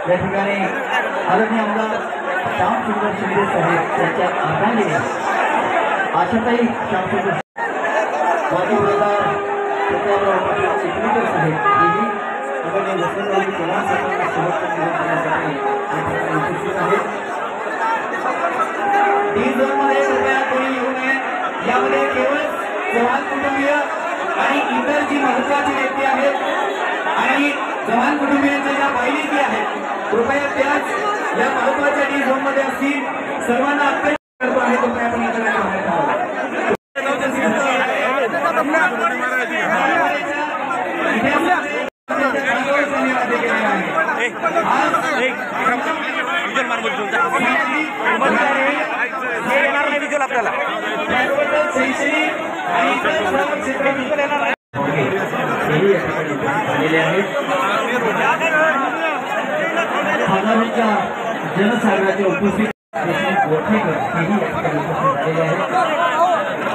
या ठिकाणी आदरणीय आमदार श्यामसुंदर शिंदे साहेब त्यांच्या अर्धांगिनी आशाताई श्यामसुंदर माजी ब्रदर त्याच्याबरोबर चिखलीकर साहेब हेही आदरणीय वसंतरावजी चव्हाण साहेबांना शुभेच्छा निवेदन करण्यासाठी या ठिकाणी उपस्थित आहेत. डी झोनमध्ये कृपया कोणी येऊ नये. यामध्ये केवळ चव्हाण कुटुंबीय आणि इतर जी महत्वाची व्यक्ती आहेत आणि चव्हाण कुटुंबियांच्या ज्या बायलेकी आहेत कृपया त्याच या महत्वाच्या डी झोन मध्ये असतील. सर्वांना अपेक्षा करतो आहे कृपया आपण याकडे बाहेर राहावं. हजारोच्या जनसागराच्या उपस्थित गोठेकर हेही या ठिकाणी उपस्थित झालेले आहेत.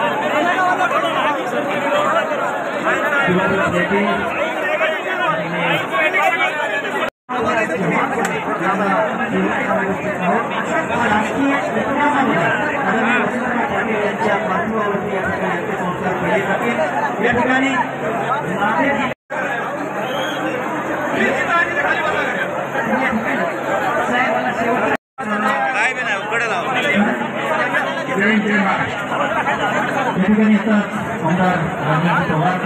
राष्ट्रीय यांच्या पाठीमागवरती या ठिकाणी अंत्यसंस्कार केले जातील. या ठिकाणी आमदार रामजी पवार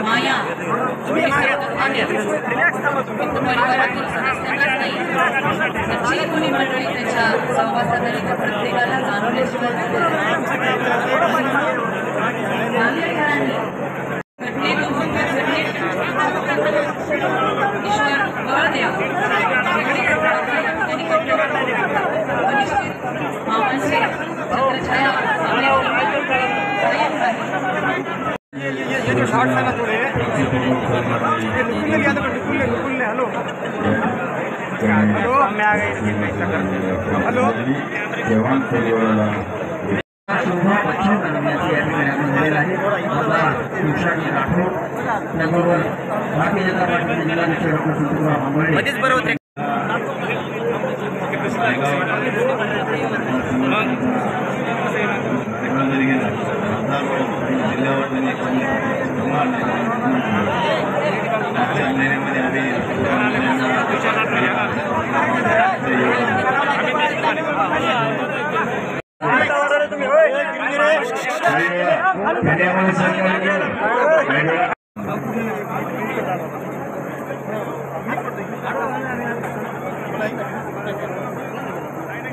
माया परिवारातील सदस्यांनाच नाही जी कोणी मंडळी त्याच्या सहवासाने प्रत्येकाला जाणवल्याशिवाय नांदेडकरांनी ईश्वर बळ द्या मामांचे छत्रछाया ये जो शॉर्ट था ना थोड़े हेलो हेलो मैं आ गए हेलो जवान परिवाराला शोभा बच्चन बनवण्याची या ठिकाणी आपण झालेला आहे. आपला शिवशाही राठोड त्याबरोबर भारतीय जनता पार्टीचे जिल्हाध्यक्ष डॉक्टर संतोषराव आंबळे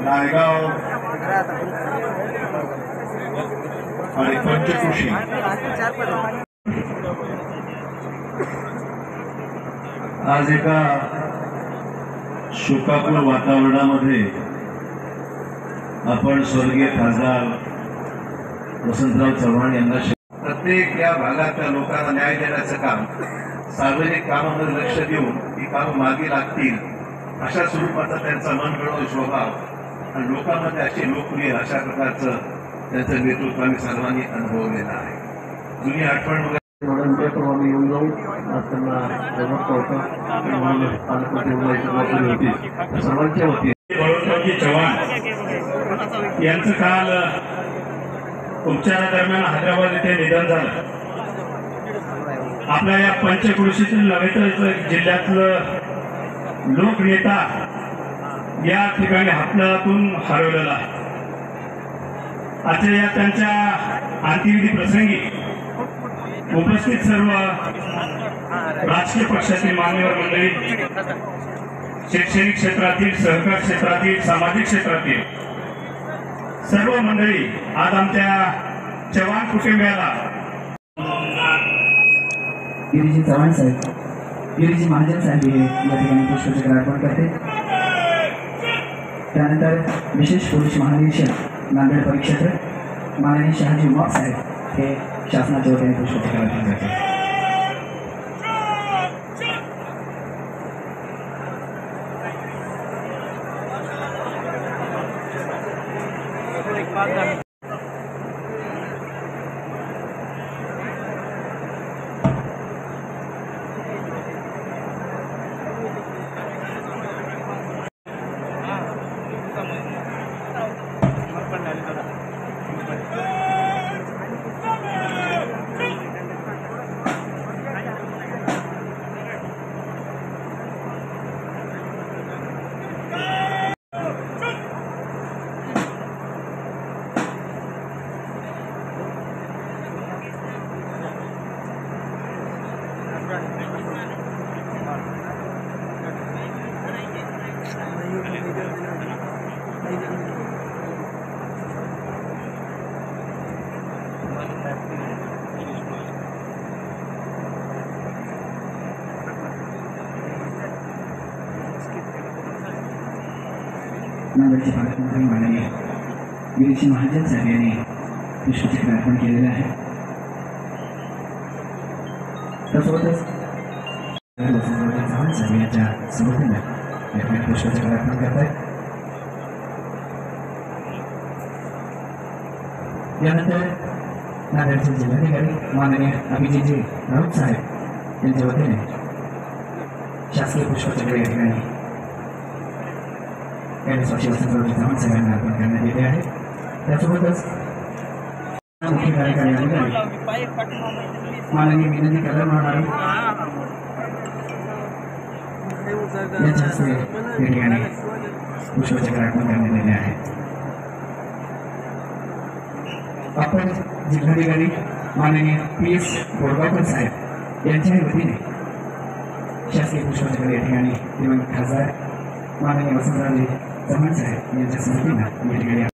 नायगाव आणि पंचकृषी आज एका शोकाकुल वातावरणामध्ये आपण स्वर्गीय खासदार वसंतराव चव्हाण यांना प्रत्येक या भागातल्या लोकांना न्याय देण्याचं काम सार्वजनिक कामामध्ये लक्ष देऊन ही कामं मागे लागतील अशा स्वरूपाचा त्यांचा मनमिळावू स्वभाव आणि लोकांमध्ये अशी लोकप्रिय अशा प्रकारचं त्यांचं नेतृत्व आम्ही सर्वांनी अनुभवलेलं आहे. जुनी आठवण वगैरे येऊन जाऊ आज त्यांना जमत होतं सर्वांच्या वतीने बळवंतरावजी चव्हाण यांचं काल उपचारादरम्यान हैदराबाद येथे निधन झालं. आपल्या या पंचकृषीतील नव्हे तर जिल्ह्यातलं लोकनेता या ठिकाणी आपल्यातून हरवलेला आहे. आजच्या या त्यांच्या अंत्यविधी प्रसंगी उपस्थित सर्व राजकीय पक्षातील मान्यवर मंडळी, शैक्षणिक क्षेत्रातील, सहकार क्षेत्रातील, सामाजिक क्षेत्रातील सर्व मंडळी आज आमच्या चव्हाण कुटुंबियाला गिरीजी चव्हाण साहेब, गिरीजी महाजन साहेब हे या ठिकाणी पुष्पचक्र अर्पण करते. त्यानंतर विशेष पोलीस महानिरीक्षक नांदेड परिक्षेत्र माननीय शहाजी उमाप साहेब हे शासनाच्या वतीने पुष्पचक्र अर्पण करते. नागरिक पालकमंत्री माननीय गिरीश महाजन साहेब यांनी पुष्पचक्र अर्पण केलेलं आहे. त्यासोबतच चव्हाण साहेब यांच्या समर्थनात पुष्पचक्र अर्पण करत आहेत. यानंतर नांदेडचे जिल्हाधिकारी माननीय अभिजितजी राऊत साहेब यांच्या वतीने शासकीय पुष्पचक्र या ठिकाणी स्वाक्षी वसंतराव चव्हाण साहेबांना अर्पण करण्यात येते आहे. त्यासोबतच मुख्य कार्यकारी अधिकारी माननीय विनंती कदम यांच्या हस्ते या ठिकाणी पुष्पचक्र अर्पण करण्यात येते आहे. अपर जिल्हाधिकारी माननीय PS बोरगावकर साहेब यांच्याही वतीने शासकीय पुष्पचक्र या ठिकाणी दिवंगत खासदार माननीय वसंतराव चव्हाण साहेब यांच्या स्मृतीला या ठिकाणी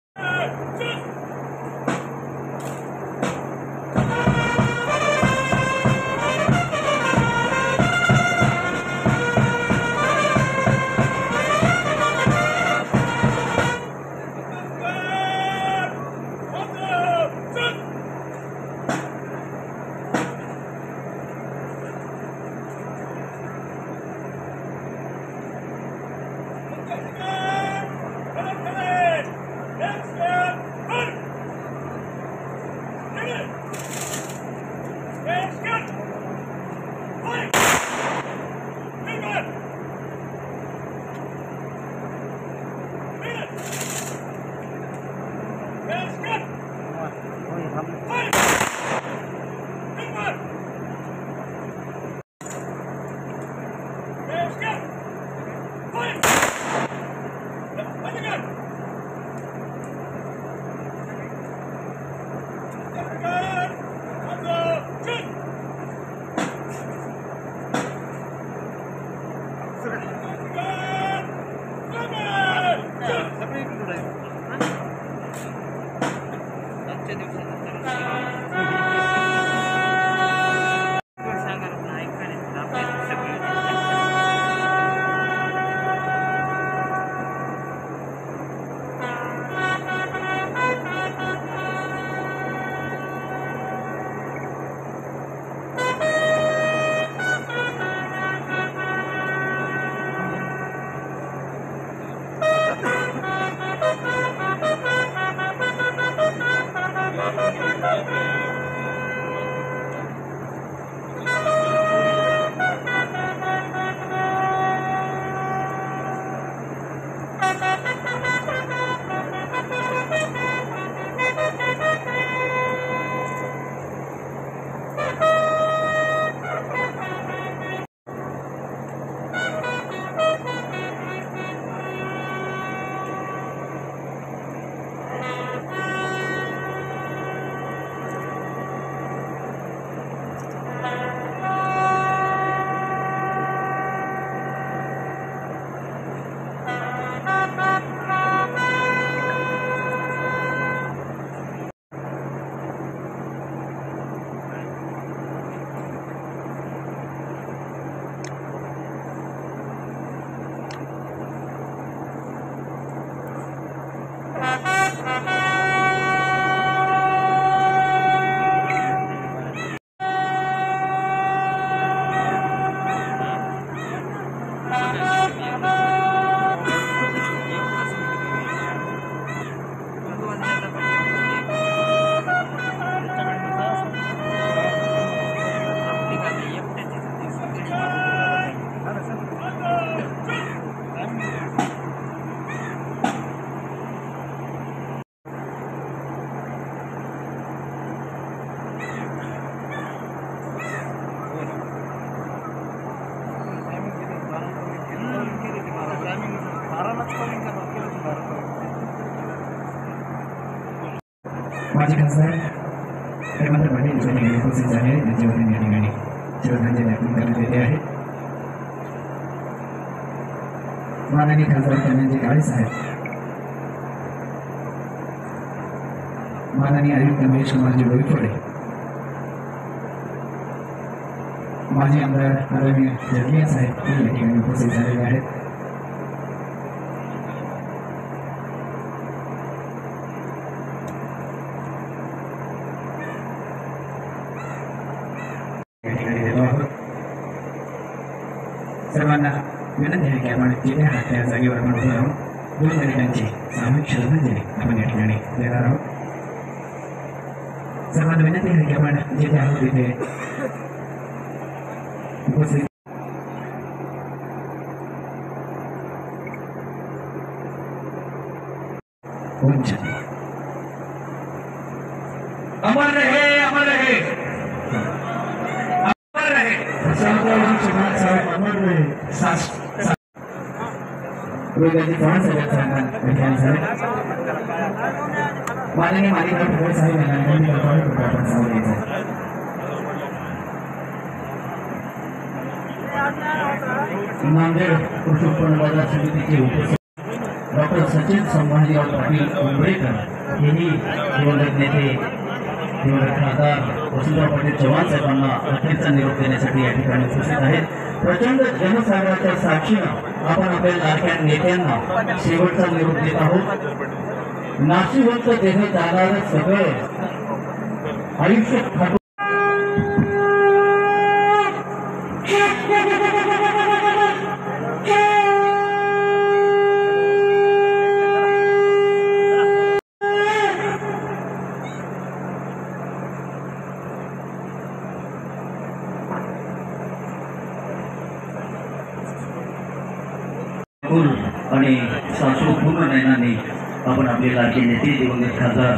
माजी खासदार हेमंत पाटील यांच्या ठिकाणी उपस्थित झाले. त्यांच्या वतीने या ठिकाणी श्रद्धांजली अर्पण करण्यात येते आहे. माननीय खासदार कन्हैया काळे साहेब, माननीय आयुक्त महेश कुमारजी डोईफोडे, माजी आमदार आदरणीय जगमिया साहेब या ठिकाणी उपस्थित झालेले आहेत. सर्वांना विनंती आहे की आपण जिथे आहात त्या जागेवर आपण उभं राहून 2 मिनिटांची सामूहिक श्रद्धांजली आपण या ठिकाणी देणार आहोत. सर्वांना विनंती आहे की आपण जिथे आहोत तिथे उपस्थित अमर रहे, अमर रहे, अमर रहे. रोगाची चव्हाण साहेबांचा व्याख्यान झालं. माननीय मालिका फुकट साहेब यांना विनंती करतो आहे कृपया आपण समोर यायचं. नांदेड कृषी उत्पन्न बाजार समितीचे उपसचिव डॉक्टर सचिन संभाजीराव पाटील उंबरेकर यांनी दिवंगत नेते दिवंगत खासदार वसंतराव पाटील चव्हाण साहेबांना अखेरचा निरोप देण्यासाठी या ठिकाणी उपस्थित आहेत. प्रचंड जनसागराच्या साक्षीनं आपण आपल्या लाडक्या नेत्यांना शेवटचा निरोप देत आहोत. नाशिवंत देह जाणारं सगळं आयुष्य खातो. आणि संस्कृतपूर्ण नयनाने आपण आपले लाडके नेते दिवंगत खासदार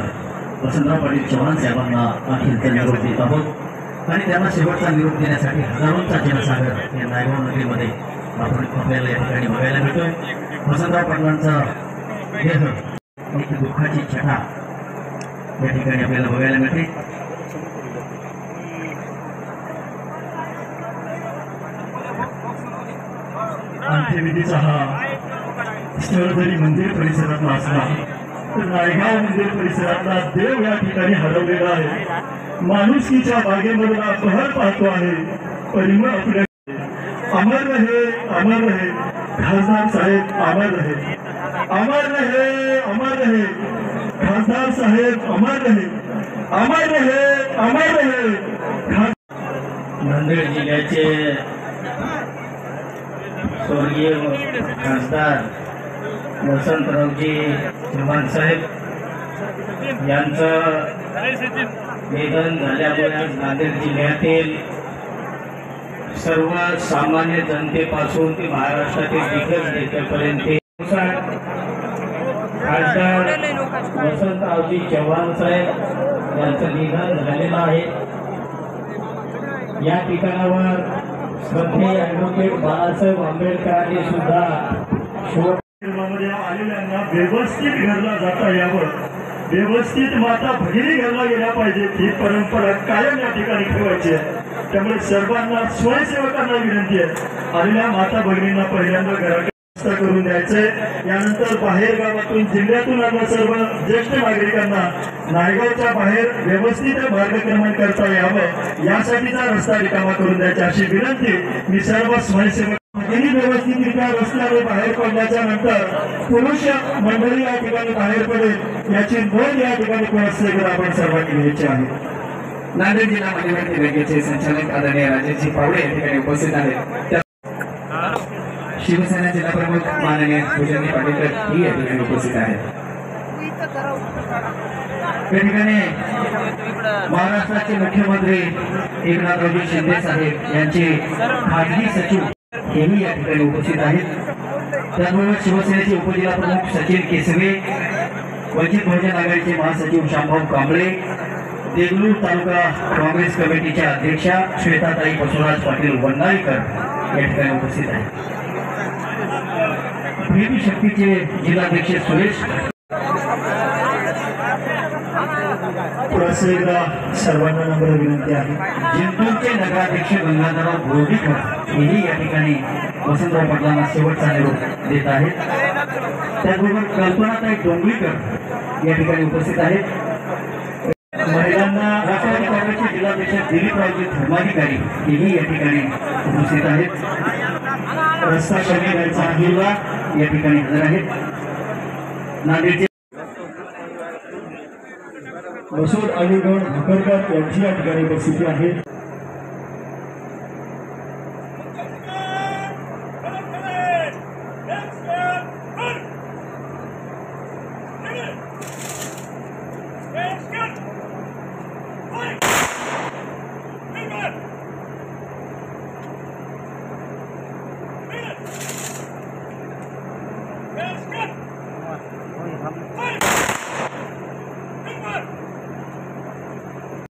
वसंतराव पाटील चव्हाण साहेबांना अखेरचा निरोप देत आहोत. आणि त्यांना शेवटचा निरोप देण्यासाठी हजारोंचा जनसागर या नायगाव नगरीमध्ये आपण आपल्याला या ठिकाणी बघायला मिळतोय. वसंतराव पाटलांचा देह एक दुःखाची छटा या ठिकाणी आपल्याला बघायला मिळते. अंत्यविधीचा हा स्थळ जरी मंदिर परिसरातला असला तर नायगाव मंदिर परिसरातला देव या ठिकाणी हरवलेला आहे. माणुसकीच्या बागेमधला बहर पाहतो आहे. परिमळ आपल्या अमर रहे, अमर रहे खासदार साहेब, अमर रहे, अमर रहे, अमर रहे खासदार साहेब, अमर रहे, अमर रहे, अमर रहे. नांदेड जिल्ह्याचे स्वर्गीय खासदार वसंतरावजी चव्हाण साहेब यांचं निधन झाल्यामुळे आज नांदेड जिल्ह्यातील सर्व सामान्य जनतेपासून ते महाराष्ट्रातील दिग्गज नेत्यापर्यंत खासदार वसंतरावजी चव्हाण साहेब यांचं निधन झालेलं आहे. या ठिकाणावर श्रद्धेय ॲडव्होकेट बाळासाहेब आंबेडकरांनी सुद्धा मध्ये आलेल्यांना व्यवस्थित घरला जाता यावं, व्यवस्थित माता भगिनी घरला गेल्या पाहिजेत ही परंपरा कायम या ठिकाणी ठेवायची आहे. त्यामुळे सर्वांना स्वयंसेवकांना विनंती आहे आलेल्या माता भगिनींना पहिल्यांदा घरात करून द्यायचंय. यानंतर बाहेर गावातून जिल्ह्यातून आलेल्या सर्व ज्येष्ठ नागरिकांना नायगावच्या बाहेर व्यवस्थित मार्गक्रमण करता यावं यासाठीचा रस्ता रिकामा करून द्यायचा अशी विनंती मी सर्व स्वयंसेवक व्यवस्थितरित्या रस्त्यावर बाहेर पडल्याच्या नंतर पुरुष मंडळी या ठिकाणी बाहेर पडेल याची नोंद या ठिकाणी पुनश्चेवर आपण सर्वांनी घ्यायची आहे. नांदेड जिल्हा मध्यवर्ती बँकेचे संचालक आदरणीय राजेशजी पावडे या ठिकाणी उपस्थित आहेत. शिवसेना जिल्हा प्रमुख माननीय पूजनी पाटीलकर ही या ठिकाणी उपस्थित आहेत. या ठिकाणी महाराष्ट्राचे मुख्यमंत्री एकनाथरावजी शिंदे साहेब यांचे खाजगी सचिव हेही या ठिकाणी उपस्थित आहेत. त्याचबरोबर शिवसेनेचे उपजिल्हा प्रमुख सचिन केसवे, वंचित बहुजन आघाडीचे महासचिव शामभाऊ कांबळे, देगलूर तालुका काँग्रेस कमिटीच्या अध्यक्षा श्वेताताई बसवराज पाटील वंडाळीकर या ठिकाणी उपस्थित आहेत. भेटी शक्तीचे जिल्हाध्यक्ष सुरेश पुढे एकदा सर्वांना नम्र विनंती आहे. जिंतूरचे नगराध्यक्ष गंगाधरराव बोर्डीकर हेही या ठिकाणी वसंतराव पाटलांना शेवटचा निरोप देत आहेत. त्याचबरोबर कल्पनाताई डोंगरीकर या ठिकाणी उपस्थित आहेत. महिलांना राष्ट्रवादी काँग्रेसचे जिल्हाध्यक्ष दिलीपरावजी धर्माधिकारी हेही या ठिकाणी उपस्थित आहेत. रस्ता शनिवारचा हिरवा या ठिकाणी हजर आहेत. नांदेडचे मसूद अलीगड भकरकर यांची या ठिकाणी उपस्थिती आहे.